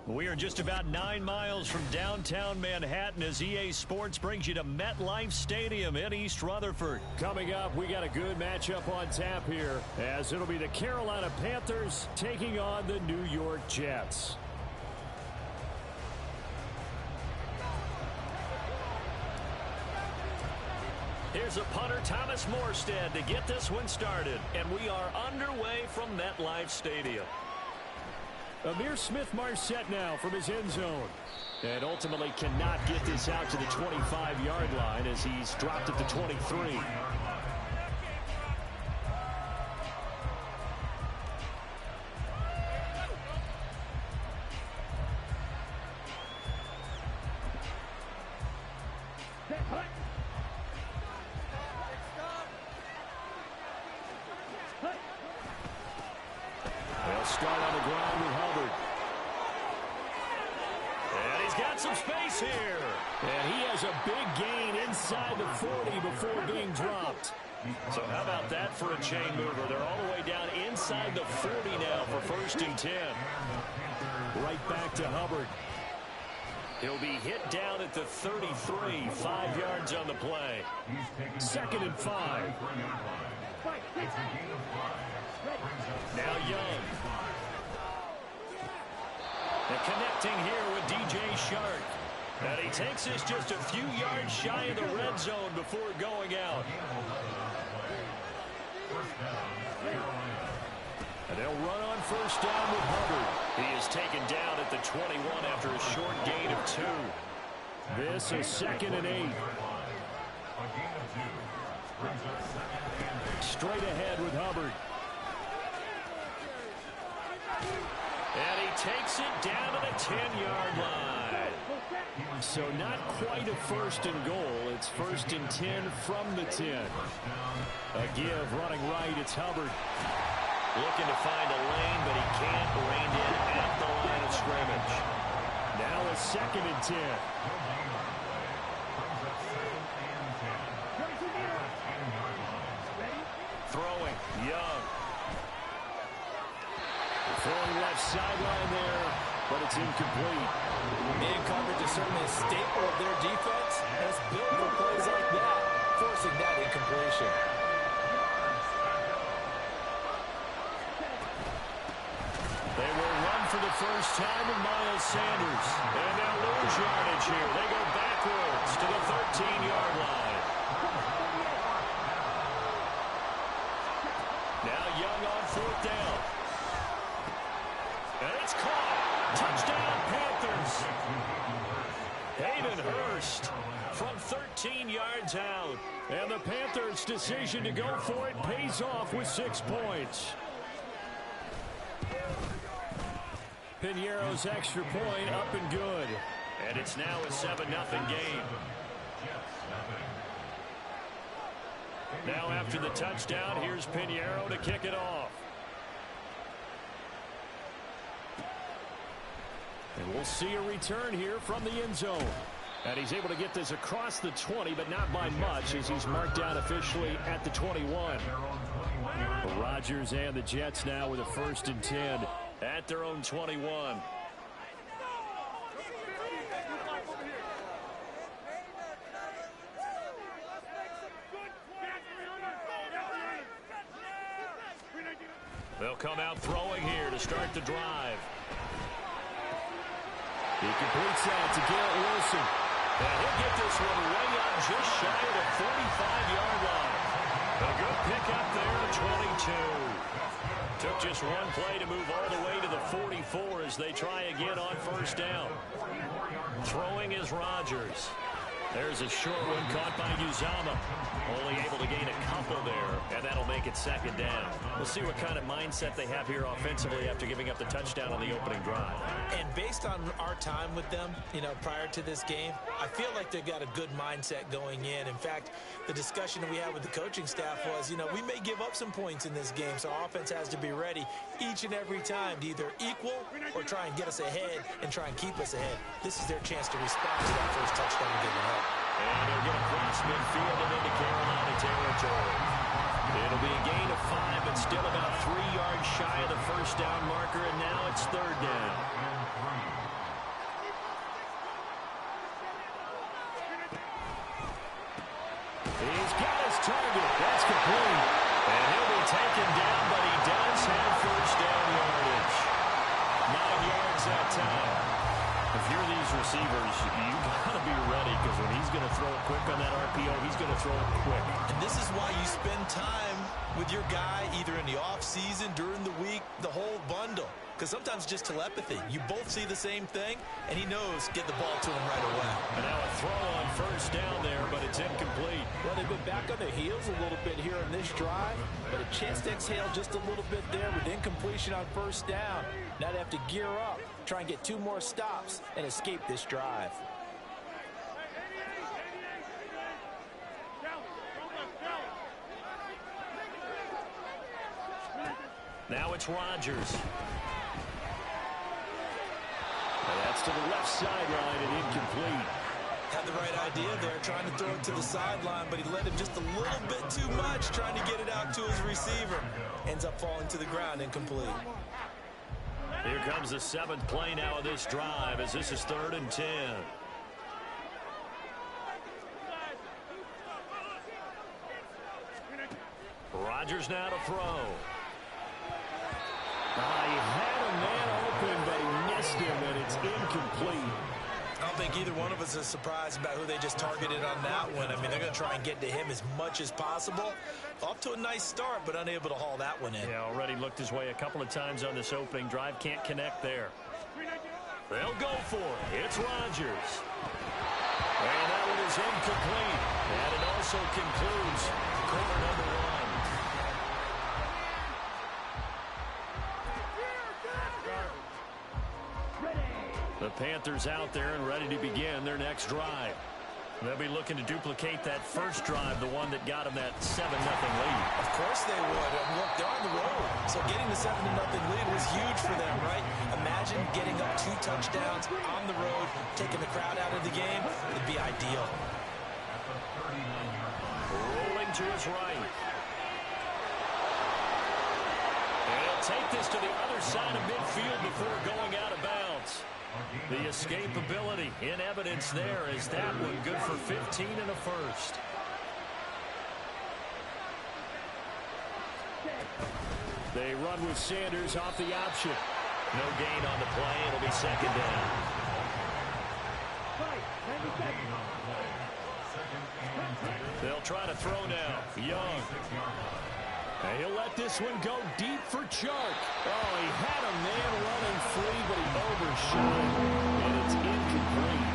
We are just about 9 miles from downtown Manhattan as EA Sports brings you to MetLife Stadium in East Rutherford. Coming up, we got a good matchup on tap here, as it'll be the Carolina Panthers taking on the New York Jets. Here's a punter, Thomas Morstead, to get this one started. And we are underway from MetLife Stadium. Amir Smith-Marset now from his end zone. And ultimately cannot get this out to the 25-yard line as he's dropped at the 23. They'll start on the ground with Hubbard. And he's got some space here. And he has a big gain inside the 40 before being dropped. So how about that for a chain mover? They're all the way down inside the 40 now for 1st and 10. Right back to Hubbard. He'll be hit down at the 33, 5 yards on the play. 2nd and 5. Now Young. And connecting here with DJ Shark. And he takes this just a few yards shy of the red zone before going out. And they'll run on 1st down with Hubbard. He is taken down at the 21 after a short gain of 2. This is 2nd and 8. Straight ahead with Hubbard. And he takes it down to the 10-yard line. So not quite a 1st and goal. It's 1st and 10 from the 10. A give running right. It's Hubbard. Looking to find a lane, but he can't. Reined in at the line of scrimmage. Now a 2nd and 10. Throwing, Young. Throwing left sideline there, but it's incomplete. Man coverage is certainly a staple of their defense, and it's built for plays like that, forcing that incompletion. They will run for the first time with Miles Sanders. And they'll lose yardage here. They go backwards to the 13-yard line. Now Young on 4th down. And it's caught. Touchdown, Panthers. Hayden Hurst from 13 yards out. And the Panthers' decision to go for it pays off with 6 points. Piñeiro's extra point up and good. And it's now a 7-0 game. Now after the touchdown, here's Piñeiro to kick it off. And we'll see a return here from the end zone. And he's able to get this across the 20, but not by much, as he's marked down officially at the 21. Rodgers and the Jets now with a 1st and 10 at their own 21. They'll come out throwing here to start the drive. He completes that to Garrett Wilson. And he'll get this one way up just shy of the 45-yard line. A good pickup there at 22. Took just one play to move all the way to the 44 as they try again on 1st down. Throwing is Rodgers. There's a short one caught by Uzama. Only able to gain a couple there, and that'll make it 2nd down. We'll see what kind of mindset they have here offensively after giving up the touchdown on the opening drive. And based on our time with them, prior to this game, I feel like they've got a good mindset going in. In fact, the discussion that we had with the coaching staff was, we may give up some points in this game, so our offense has to be ready each and every time to either equal or try and get us ahead and try and keep us ahead. This is their chance to respond to that first touchdown and get it up. And they'll get across midfield and into Carolina territory. It'll be a gain of 5, but still about 3 yards shy of the 1st down marker, and now it's 3rd down. He's got his target. That's complete. And he'll be taken down, but he does have first down yardage. 9 yards that time. If you're these receivers, you got to be ready, because when he's going to throw it quick on that RPO, he's going to throw it quick. And this is why you spend time with your guy either in the offseason, during the week, the whole bundle. Because sometimes just telepathy. You both see the same thing, and he knows get the ball to him right away. And now a throw on first down there, but it's incomplete. Well, they've been back on their heels a little bit here in this drive, but a chance to exhale just a little bit there with incompletion on first down. Now they have to gear up, try and get 2 more stops, and escape this drive. Now it's Rodgers. And that's to the left sideline and incomplete. Had the right idea there, trying to throw it to the sideline, but he led him just a little bit too much, trying to get it out to his receiver. Ends up falling to the ground, incomplete. Here comes the 7th play now of this drive, as this is 3rd and 10. Rodgers now to throw. He had a man open, but he missed him, and it's incomplete. I don't think either one of us is surprised about who they just targeted on that one. I mean, they're going to try and get to him as much as possible. Off to a nice start, but unable to haul that one in. Yeah, already looked his way a couple of times on this opening drive. Can't connect there. They'll go for it. It's Rodgers. And that one is incomplete. And it also concludes quarter number 1. The Panthers out there and ready to begin their next drive. They'll be looking to duplicate that first drive, the one that got them that 7-0 lead. Of course they would. Look, they're on the road. So getting the 7-0 lead was huge for them, right? Imagine getting up 2 touchdowns on the road, taking the crowd out of the game. It'd be ideal. Rolling to his right. And he'll take this to the other side of midfield before going out of bounds. The escapability in evidence there is that one good for 15 and a first. They run with Sanders off the option. No gain on the play. It'll be 2nd down. They'll try to throw now. Young. And he'll let this one go deep for Chark. Oh, he had a man running free, but he overshot it, and it's incomplete.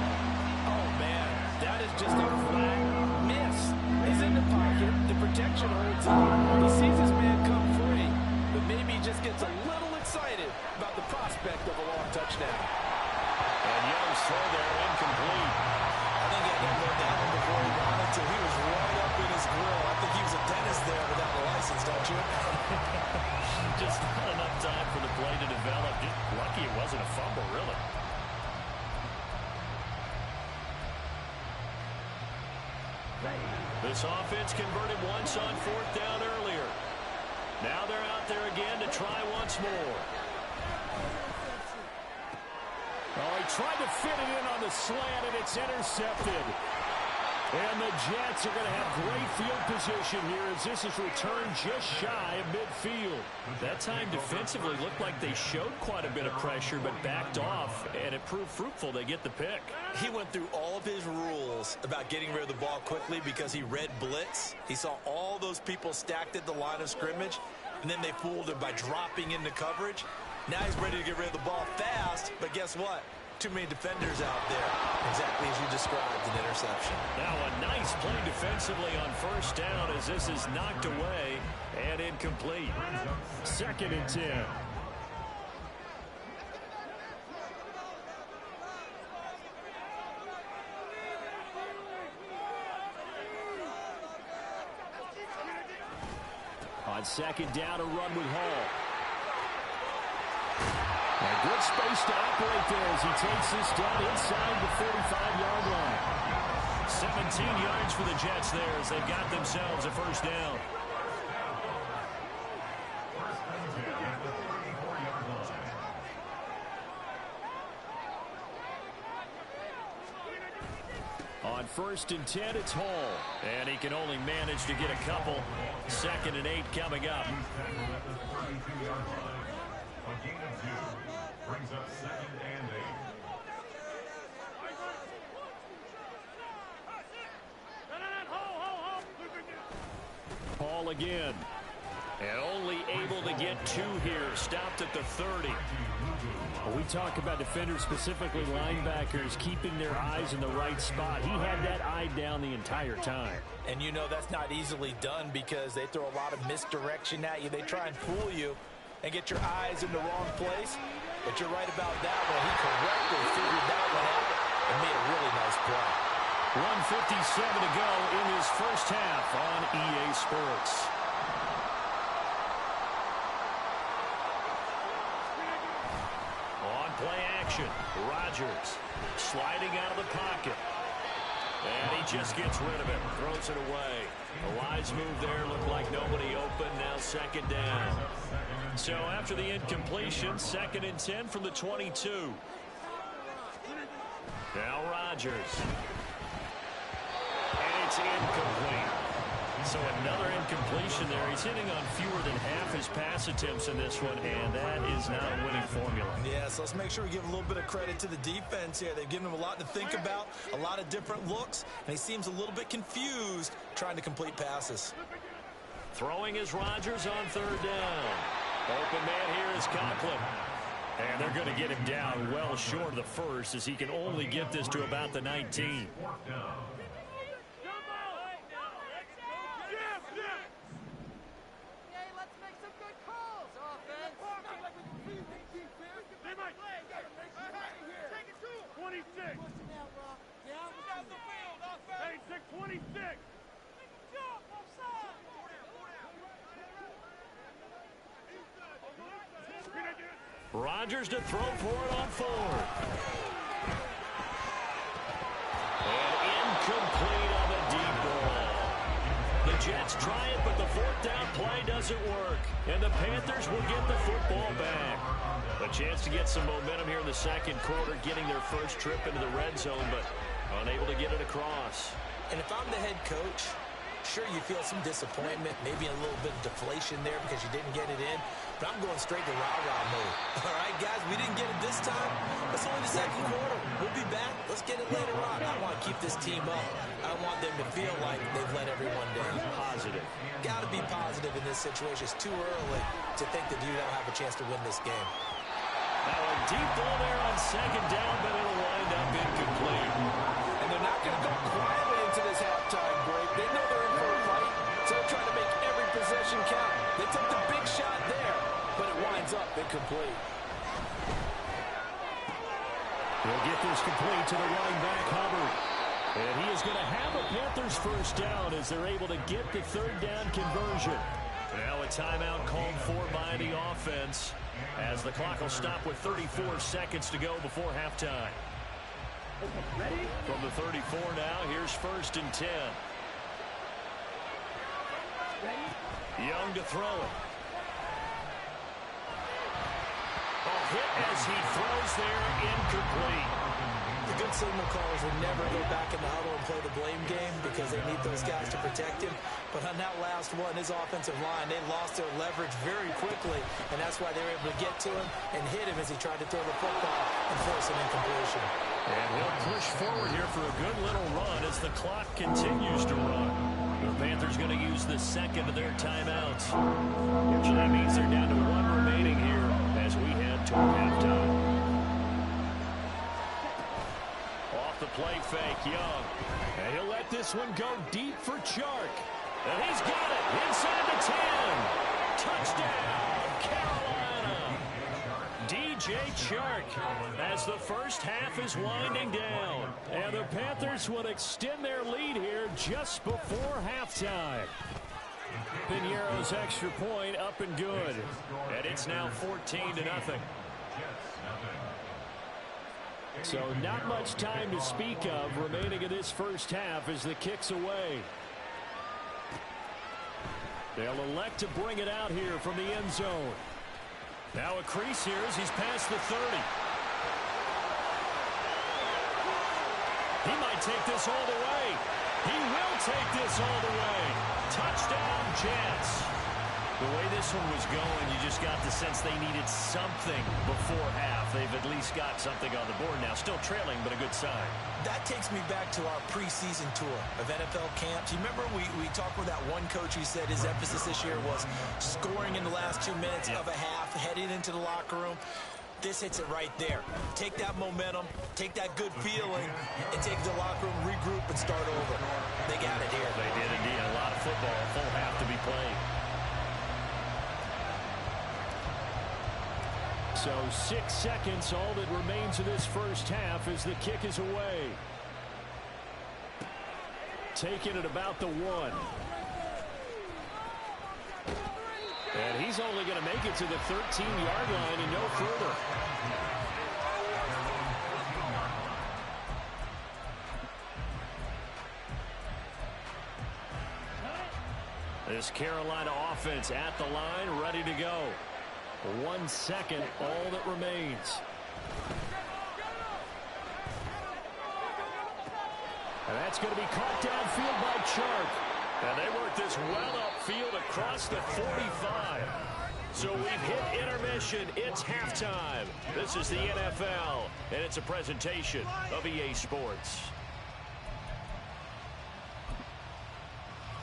Oh, man, that is just a flat miss. He's in the pocket. The protection holds him. He sees his man come free, but maybe he just gets a little excited about the prospect of a long touchdown. And Young's throw there incomplete. I think he had to load that one before he wanted to. He was right up in his grill. I think he was a dentist there without a license, don't you? Just not enough time for the play to develop. Just lucky it wasn't a fumble, really. This offense converted once on 4th down earlier. Now they're out there again to try once more. Oh, he tried to fit it in on the slant, and it's intercepted. And the Jets are going to have great field position here as this is returned just shy of midfield. That time defensively looked like they showed quite a bit of pressure but backed off, and it proved fruitful. They get the pick. He went through all of his rules about getting rid of the ball quickly because he read blitz. He saw all those people stacked at the line of scrimmage, and then they fooled him by dropping into coverage. Now he's ready to get rid of the ball fast, but guess what? Too many defenders out there. Exactly as you described, an interception. Now a nice play defensively on first down as this is knocked away and incomplete. 2nd and 10. On 2nd down, a run with Hall. A good space to operate there as he takes this down inside the 45-yard line. 17 yards for the Jets there as they've got themselves a first down. On 1st and 10, it's Hall. And he can only manage to get a couple. 2nd and 8 coming up. Brings up 2nd and 8. Hall again. And only able to get 2 here. Stopped at the 30. Well, we talk about defenders, specifically linebackers, keeping their eyes in the right spot. He had that eye down the entire time. And you know that's not easily done because they throw a lot of misdirection at you. They try and fool you and get your eyes in the wrong place. But you're right about that one. He correctly figured that one out and made a really nice play. 1:57 to go in his first half on EA Sports. On play action, Rodgers sliding out of the pocket. And he just gets rid of it, throws it away. A wise move there, looked like nobody open, now 2nd down. So after the incompletion, 2nd and 10 from the 22. Now Rodgers. And it's incomplete. So another incompletion there. He's hitting on fewer than half his pass attempts in this one, and that is not a winning formula. Yeah, so let's make sure we give a little bit of credit to the defense here. They've given him a lot to think about, a lot of different looks, and he seems a little bit confused trying to complete passes. Throwing is Rodgers on 3rd down. Open man here is Conklin. And they're going to get him down well short of the first as he can only get this to about the 19. Rodgers to throw for it on 4th. And incomplete on the deep ball. The Jets try it, but the 4th down play doesn't work. And the Panthers will get the football back. A chance to get some momentum here in the 2nd quarter, getting their first trip into the red zone, but unable to get it across. And if I'm the head coach, sure you feel some disappointment, maybe a little bit of deflation there because you didn't get it in. But I'm going straight to rah-rah mode. All right, guys, we didn't get it this time. It's only the 2nd quarter. We'll be back. Let's get it later on. I want to keep this team up. I don't want them to feel like they've let everyone down. Positive. Got to be positive in this situation. It's too early to think that you don't have a chance to win this game. Now a deep ball there on 2nd down, but it'll wind up incomplete. And they're not going to go quietly into this halftime break. They know they're in for a fight, so they're trying to make every possession count. They took the big shot there, but it winds up incomplete. He'll get this complete to the running back, Hubbard. And he is going to have a Panthers first down as they're able to get the 3rd down conversion. Now a timeout called for by the offense as the clock will stop with 34 seconds to go before halftime. From the 34 now, here's 1st and 10. Young to throw it. A hit as he throws there, incomplete. The good signal callers would never go back in the huddle and play the blame game because they need those guys to protect him. But on that last one, his offensive line, they lost their leverage very quickly, and that's why they were able to get to him and hit him as he tried to throw the football and force an incompletion. And he'll push forward here for a good little run as the clock continues to run. The Panthers going to use the 2nd of their timeouts. So that means they're down to 1 remaining here as we head to halftime. Off the play fake, Young. And he'll let this one go deep for Chark. And he's got it inside the 10. Touchdown, Carolina. DJ Chark as the first half is winding down. And the Panthers will extend their lead here just before halftime. Piñeiro's extra point up and good. And it's now 14-0. So not much time to speak of remaining in this first half as the kick's away. They'll elect to bring it out here from the end zone. Now a crease here as he's past the 30. He might take this all the way. He will take this all the way. Touchdown, Jets. The way this one was going, you just got the sense they needed something before half. They've at least got something on the board now. Still trailing, but a good sign. That takes me back to our preseason tour of NFL camps. You remember we talked with that one coach who said his emphasis this year was scoring in the last 2 minutes of a half, heading into the locker room. This hits it right there. Take that momentum, take that good feeling, and take the locker room, regroup, and start over. They got it here. They did indeed. A lot of football, a full half to be played. So 6 seconds, all that remains of this first half as the kick is away. Taking it about the 1. And he's only going to make it to the 13-yard line and no further. This Carolina offense at the line, ready to go. 1 second, all that remains. And that's going to be caught downfield by Chark. And they work this well upfield across the 45. So we've hit intermission. It's halftime. This is the NFL, and it's a presentation of EA Sports.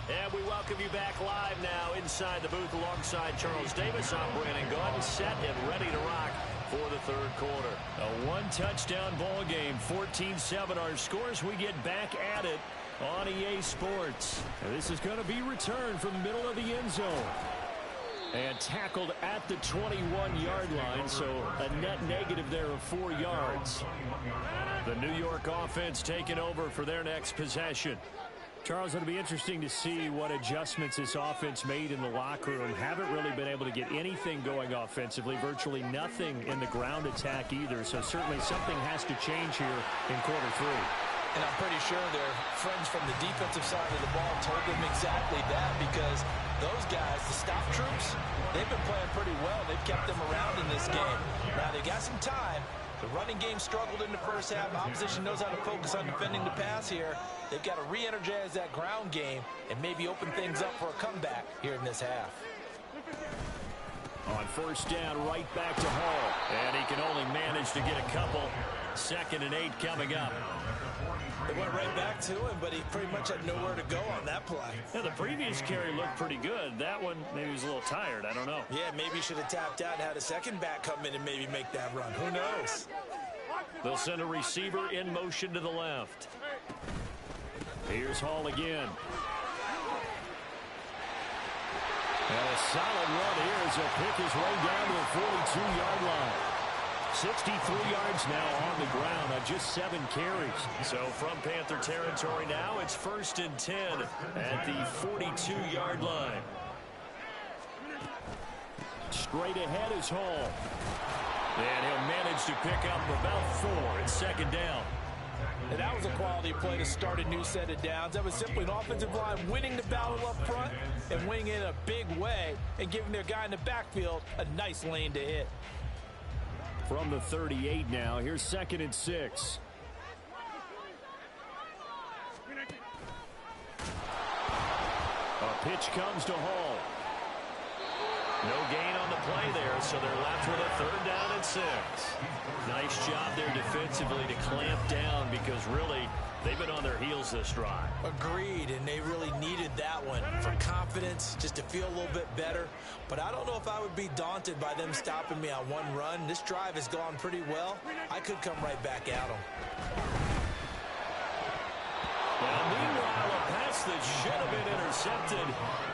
And we welcome you back live now inside the booth alongside Charles Davis. I'm Brandon Gaudin, set and ready to rock for the third quarter. A one-touchdown ball game, 14-7 our scores. We get back at it on EA Sports. And this is going to be returned from the middle of the end zone. And tackled at the 21-yard line, so a net negative there of 4 yards. The New York offense taking over for their next possession. Charles, it'll be interesting to see what adjustments this offense made in the locker room. Haven't really been able to get anything going offensively, virtually nothing in the ground attack either. So certainly something has to change here in quarter 3. And I'm pretty sure their friends from the defensive side of the ball told them exactly that, because those guys, the stop troops, they've been playing pretty well. They've kept them around in this game. Now they got some time. The running game struggled in the first half. Opposition knows how to focus on defending the pass here. They've got to re-energize that ground game and maybe open things up for a comeback here in this half. On first down, right back to Hall. And he can only manage to get a couple. 2nd and 8 coming up. They went right back to him, but he pretty much had nowhere to go on that play. Yeah, the previous carry looked pretty good. That one, maybe he was a little tired. I don't know. Yeah, maybe he should have tapped out and had a second back come in and maybe make that run. Who knows? They'll send a receiver in motion to the left. Here's Hall again. And a solid run here as he'll pick his way down to the 42-yard line. 63 yards now on the ground on just 7 carries. So from Panther territory now, it's 1st and 10 at the 42-yard line. Straight ahead is Hall. And he'll manage to pick up about 4 at 2nd down. And that was a quality play to start a new set of downs. That was simply an offensive line winning the battle up front and winning in a big way and giving their guy in the backfield a nice lane to hit. From the 38 now, here's 2nd and 6. A pitch comes to Hall. No gain on the play there, so they're left with a 3rd down and 6. Nice job there defensively to clamp down, because really they've been on their heels this drive. Agreed, and they really needed that one for confidence, just to feel a little bit better. But I don't know if I would be daunted by them stopping me on one run. This drive has gone pretty well. I could come right back at them. Well, meanwhile, a pass that should have been intercepted,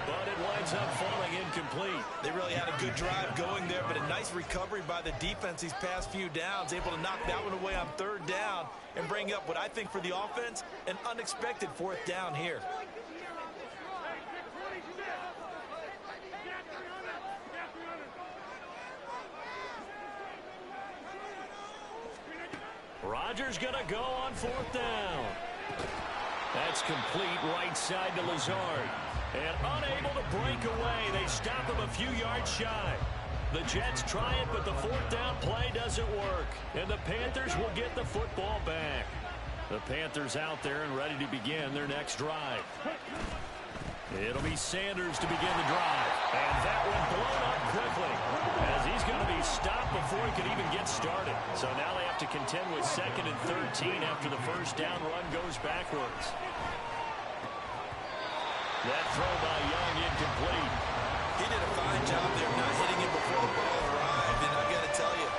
but it winds up falling incomplete. They really had a good drive going there, but a nice recovery by the defense these past few downs, able to knock that one away on 3rd down and bring up what I think for the offense, an unexpected 4th down here. Rodgers going to go on 4th down. That's complete right side to Lazard. And unable to break away. They stop him a few yards shy. The Jets try it, but the 4th down play doesn't work. And the Panthers will get the football back. The Panthers out there and ready to begin their next drive. It'll be Sanders to begin the drive. And that one blown up quickly as he's going to be stopped before he could even get started. So now they have to contend with 2nd and 13 after the first down run goes backwards. That throw by Young incomplete. He did a fine job there not hitting him before the ball arrived. And I've got to tell you,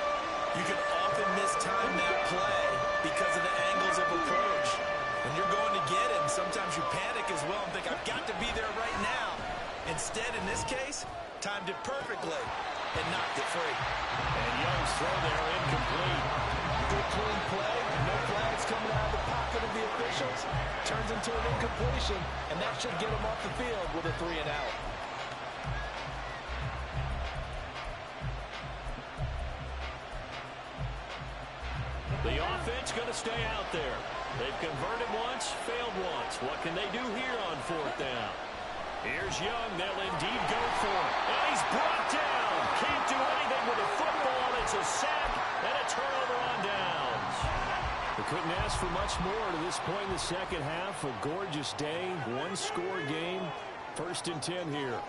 you can often mistime that play because of the angles of approach. When you're going to get him, sometimes you panic as well and think, I've got to be there right now. Instead, in this case, timed it perfectly and knocked it free. And Young's throw there incomplete. Good clean play, no flags coming out of the pocket of the officials. Turns into an incompletion, and that should get him off the field with a 3 and out. The offense going to stay out there. They've converted once, failed once. What can they do here on 4th down? Here's Young. They'll indeed go for it. And he's brought down. Can't do anything with the football. It's a sack and a turnover on downs. They couldn't ask for much more to this point in the second half. A gorgeous day, one-score game. 1st and 10 here.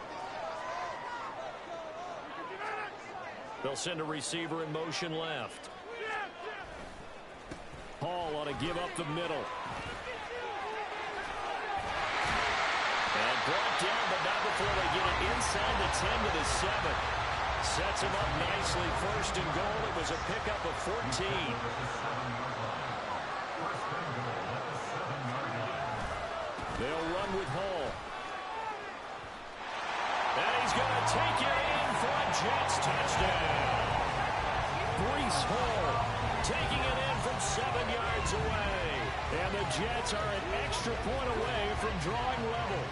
They'll send a receiver in motion left. Hall ought to give up the middle. And brought down, but not before they get it inside the 10 to the 7. Sets him up nicely. 1st and goal. It was a pickup of 14. They'll run with Hall. And he's going to take it in for a Jets touchdown. Breece Hall taking it in from 7 yards away. And the Jets are an extra point away from drawing level.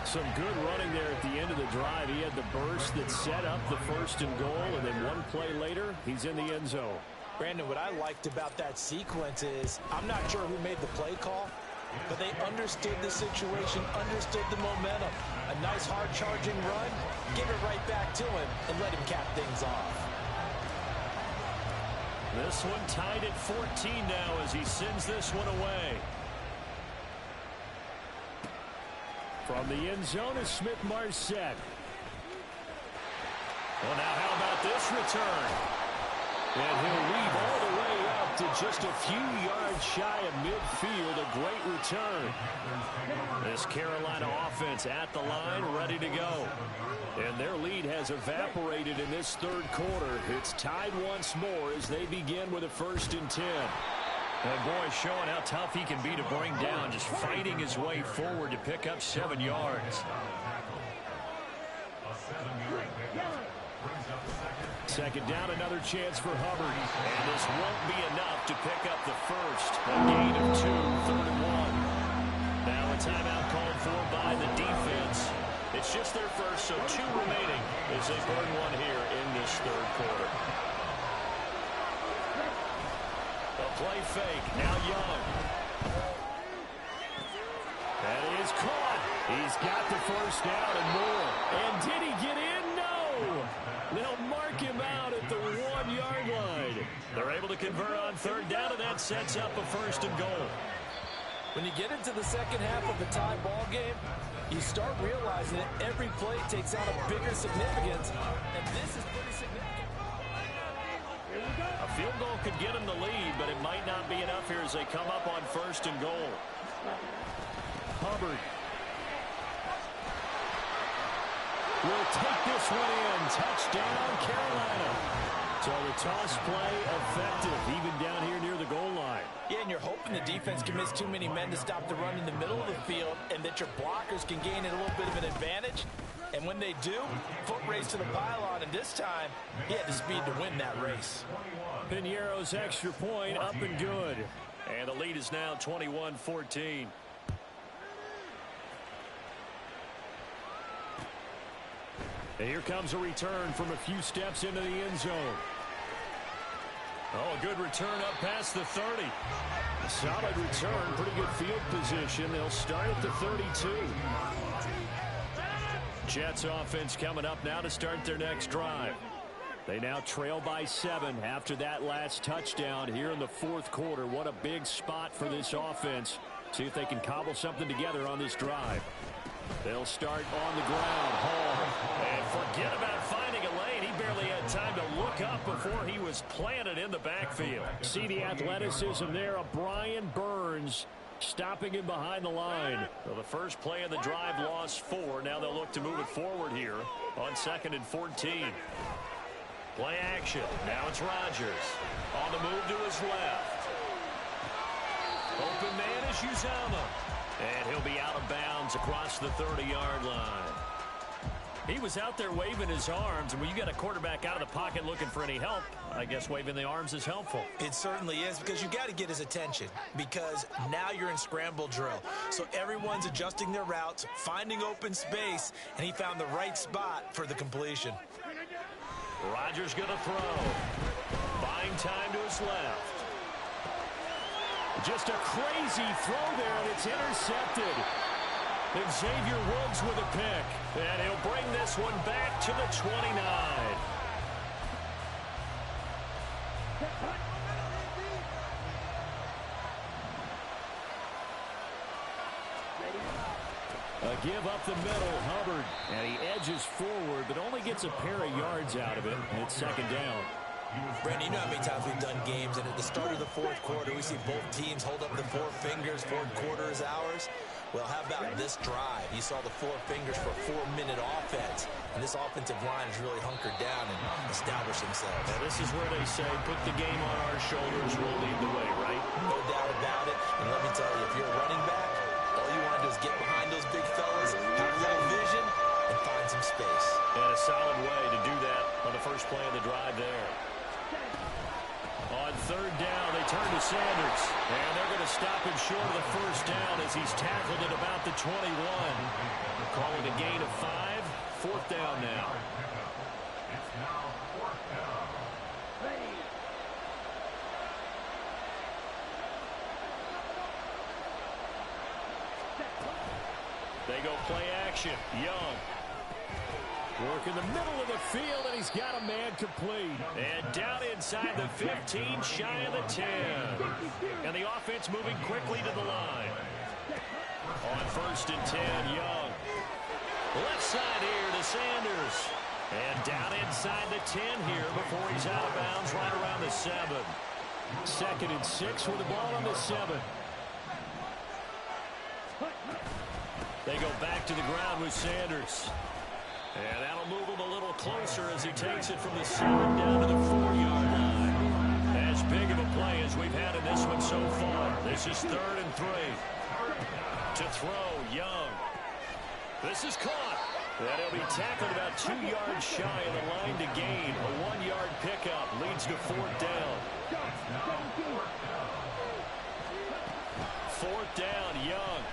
Some good running there at the end of the drive. He had the burst that set up the 1st and goal, and then one play later, he's in the end zone. Brandon, what I liked about that sequence is I'm not sure who made the play call, but they understood the situation, understood the momentum. A nice hard-charging run, give it right back to him, and let him cap things off. This one tied at 14 now as he sends this one away. From the end zone is Smith-Marset. Well, now how about this return? And he'll weave all the way up to just a few yards shy of midfield. A great return. This Carolina offense at the line, ready to go. And their lead has evaporated in this 3rd quarter. It's tied once more as they begin with a 1st and 10. And boy, showing how tough he can be to bring down, just fighting his way forward to pick up 7 yards. 2nd down, another chance for Hubbard. And this won't be enough to pick up the 1st. A gain of 2, 3rd and 1. Now a timeout called for by the defense. It's just their first, so 2 remaining as they burn one here in this 3rd quarter. A play fake, now Young. That is caught. He's got the 1st down and more. And did he get in? No! They'll mark him out at the 1-yard line. They're able to convert on 3rd down, and that sets up a 1st and goal. When you get into the second half of a tie ball game, you start realizing that every play takes on a bigger significance, and this is pretty significant. A field goal could get them the lead, but it might not be enough here as they come up on 1st and goal. Hubbard will take this one in. Touchdown, Carolina. So the toss play effective, even down here near the goal line. Yeah, and you're hoping the defense can miss too many men to stop the run in the middle of the field and that your blockers can gain a little bit of an advantage. And when they do, foot race to the pylon, and this time, he had the speed to win that race. Piñeiro's extra point up and good. And the lead is now 21-14. And here comes a return from a few steps into the end zone. Oh, a good return up past the 30. A solid return, pretty good field position. They'll start at the 32. Jets offense coming up now to start their next drive. They now trail by 7 after that last touchdown here in the fourth quarter. What a big spot for this offense. See if they can cobble something together on this drive. They'll start on the ground. Hall. And forget about finding a lane. He barely had time to look up before he was planted in the backfield. See the athleticism there of Brian Burns stopping him behind the line. Well, the first play of the drive lost 4. Now they'll look to move it forward here on 2nd and 14. Play action. Now it's Rodgers. On the move to his left. Open man is Uzomah. And he'll be out of bounds across the 30-yard line. He was out there waving his arms, and when you got a quarterback out of the pocket looking for any help, I guess waving the arms is helpful. It certainly is, because you got to get his attention, because now you're in scramble drill. So everyone's adjusting their routes, finding open space, and he found the right spot for the completion. Rodgers going to throw. Buying time to his left. Just a crazy throw there, and it's intercepted. And Xavier Woods with a pick. And he'll bring this one back to the 29. A give up the middle, Hubbard. And he edges forward, but only gets a pair of yards out of it. And it's 2nd down. Brandon, you know how many times we've done games, and at the start of the fourth quarter, we see both teams hold up the 4 fingers, fourth quarter is ours. Well, how about this drive? You saw the 4 fingers for a 4-minute offense, and this offensive line has really hunkered down and established themselves. Now, this is where they say, put the game on our shoulders, we'll lead the way, right? No doubt about it, and let me tell you, if you're a running back, all you want to do is get behind those big fellas, have a little vision, and find some space. And a solid way to do that on the first play of the drive there. On 3rd down, they turn to Sanders. And they're going to stop him short of the first down as he's tackled at about the 21. Call it a gain of 5. 4th down now. It's now 4th down. They go play action. Young. Work in the middle of the field, and he's got a man complete. And down inside the 15, shy of the 10. And the offense moving quickly to the line. On 1st and 10, Young. Left side here to Sanders. And down inside the 10 here before he's out of bounds right around the 7. 2nd and 6 with the ball on the 7. They go back to the ground with Sanders. And that'll move him a little closer as he takes it from the 7 down to the 4-yard line. As big of a play as we've had in this one so far. This is 3rd and 3. To throw, Young. This is caught. And he'll be tackled about 2 yards shy of the line to gain. A 1-yard pickup leads to 4th down. 4th down, Young.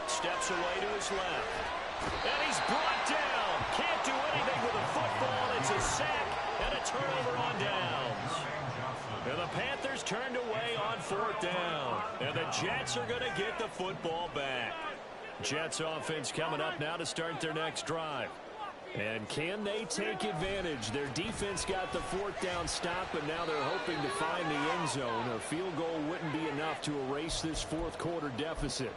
Steps away to his left. And he's brought down. Can't do anything with the football. It's a sack and a turnover on downs. And the Panthers turned away on 4th down. And the Jets are going to get the football back. Jets offense coming up now to start their next drive. And can they take advantage? Their defense got the 4th down stop, but now they're hoping to find the end zone. A field goal wouldn't be enough to erase this fourth quarter deficit.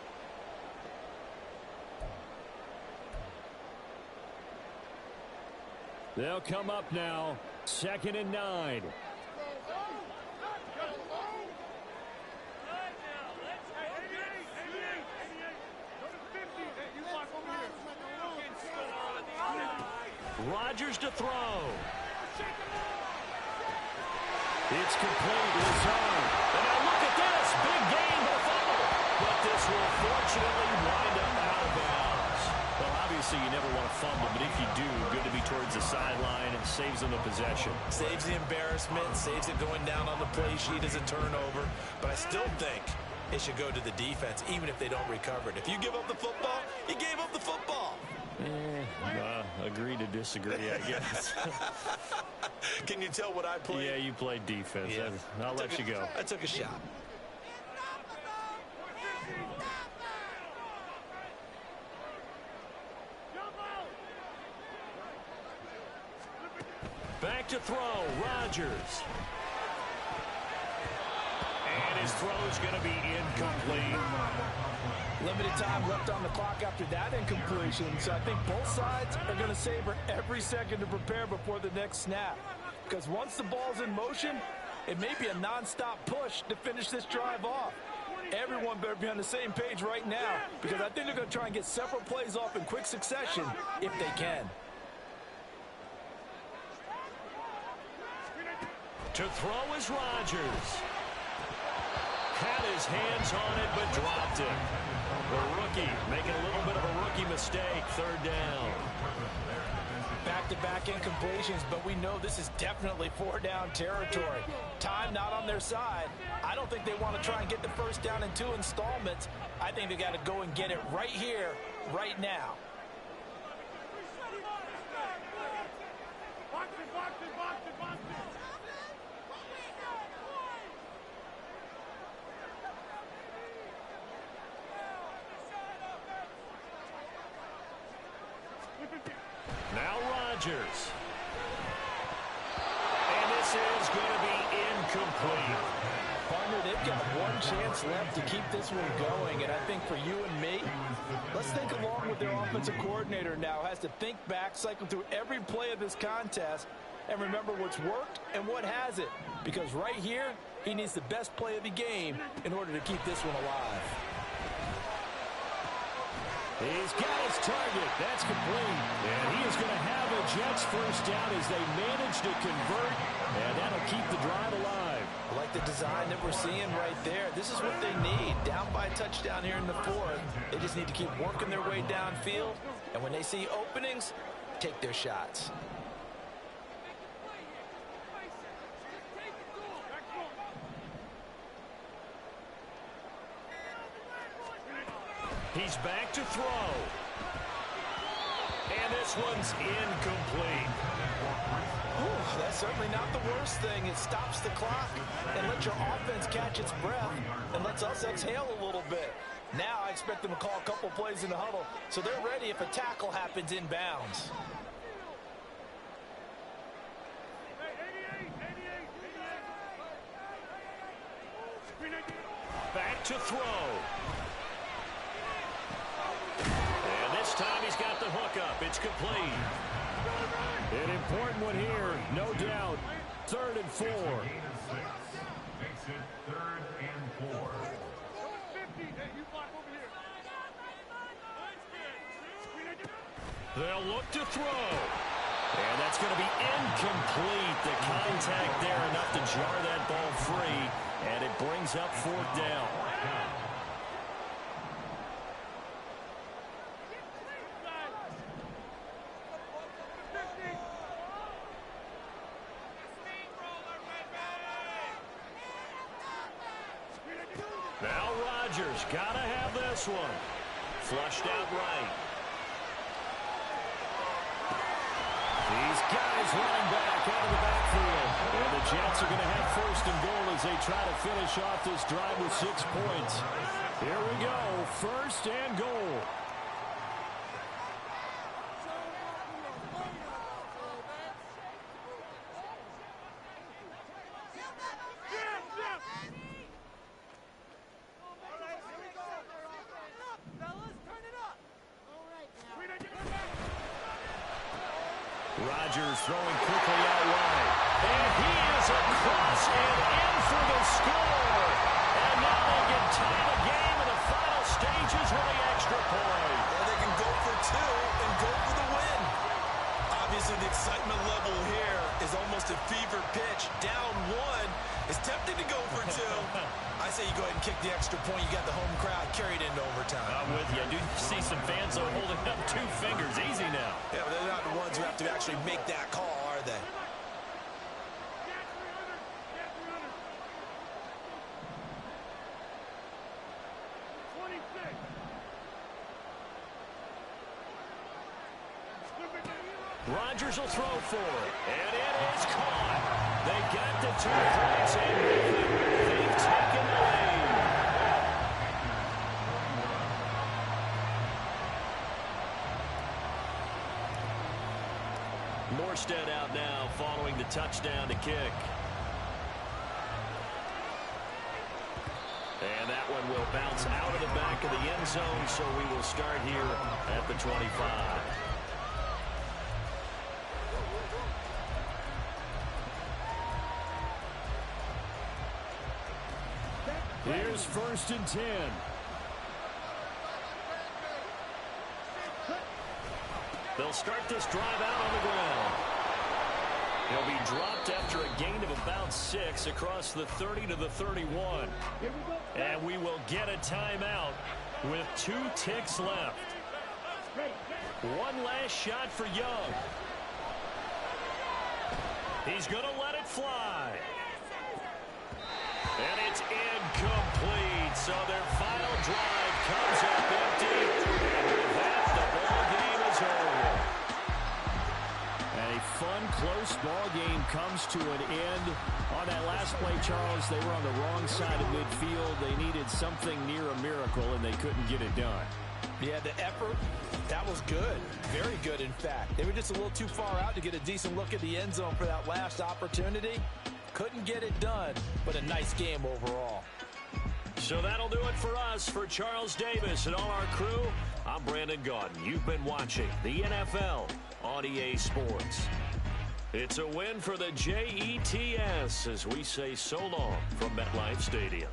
They'll come up now, 2nd and 9. Rodgers to throw. It's complete. Lazard. And now look at this. Big gain, but a fumble. But this will fortunately wind up out of bounds. Well, obviously you never want to fumble, but if you do, good to be towards the sideline and saves them the possession. Saves the embarrassment, saves it going down on the play sheet as a turnover. But I still think it should go to the defense, even if they don't recover it. If you give up the football, you gave up the football. Agree to disagree, I guess. Can you tell what I played? Yeah, you played defense. Yeah. I'll let you go. I took a shot. back to throw. Rodgers. And his throw's going to be incomplete. Limited time left on the clock after that incompletion, so I think both sides are going to savor every second to prepare before the next snap. Because once the ball's in motion, it may be a non-stop push to finish this drive off. Everyone better be on the same page right now, because I think they're going to try and get several plays off in quick succession if they can. To throw is Rodgers. Had his hands on it, but dropped it. The rookie making a little bit of a rookie mistake. Third down. Back-to-back incompletions, but we know this is definitely four-down territory. Time not on their side. I don't think they want to try and get the first down in 2 installments. I think they got to go and get it right here, right now. Now Rodgers. And this is going to be incomplete. Partner, they've got one chance left to keep this one going, and I think for you and me, let's think along with their offensive coordinator now. Has to think back, cycle through every play of this contest, and remember what's worked and what hasn't. Because right here, he needs the best play of the game in order to keep this one alive. He's got his target. That's complete. And he is going to have a Jets first down as they manage to convert. And that'll keep the drive alive. I like the design that we're seeing right there. This is what they need. Down by a touchdown here in the fourth. They just need to keep working their way downfield. And when they see openings, take their shots. He's back to throw. And this one's incomplete. Whew, that's certainly not the worst thing. It stops the clock and lets your offense catch its breath and lets us exhale a little bit. Now I expect them to call a couple plays in the huddle so they're ready if a tackle happens inbounds. Back to throw. And this time he's got the hook up. It's complete. An important one here, no doubt. 3rd and 4. Makes it 3rd and 4. They'll look to throw. And that's going to be incomplete. The contact there enough to jar that ball free. And it brings up 4th down. Now Rodgers got to have this one. Flushed out right. These guys running back out of the backfield. And the Jets are going to have 1st and goal as they try to finish off this drive with 6 points. Here we go. 1st and goal. Rodgers throwing quickly out wide. And he is across and in for the score. And now they can tie the game in the final stages with the extra point. Or they can go for 2 and go for the win. Obviously, the excitement level here is almost a fever pitch. Down 1 is tempting to go for 2. I say you go ahead and kick the extra point. You got the home crowd carried into overtime. I'm with you. I do see some fans though holding up 2 fingers. Easy now. Yeah, but they're not the ones who have to actually make that call, are they? Rodgers will throw for it. And it is caught. They got the 2 points and they've taken the lead. More Armstead out now following the touchdown to kick. And that one will bounce out of the back of the end zone, so we will start here at the 25. Here's 1st and 10. They'll start this drive out on the ground. He'll be dropped after a gain of about 6 across the 30 to the 31. And we will get a timeout with 2 ticks left. One last shot for Young. He's going to let it fly. And it's incomplete. So their final drive comes up empty. And with that, the ball game is over. And a fun, close ball game comes to an end. On that last play, Charles, they were on the wrong side of midfield. They needed something near a miracle, and they couldn't get it done. Yeah, the effort, that was good. Very good, in fact. They were just a little too far out to get a decent look at the end zone for that last opportunity. Couldn't get it done, but a nice game overall. So that'll do it for us. For Charles Davis and all our crew, I'm Brandon Gaudin. You've been watching the NFL on EA Sports. It's a win for the Jets as we say so long from MetLife Stadium.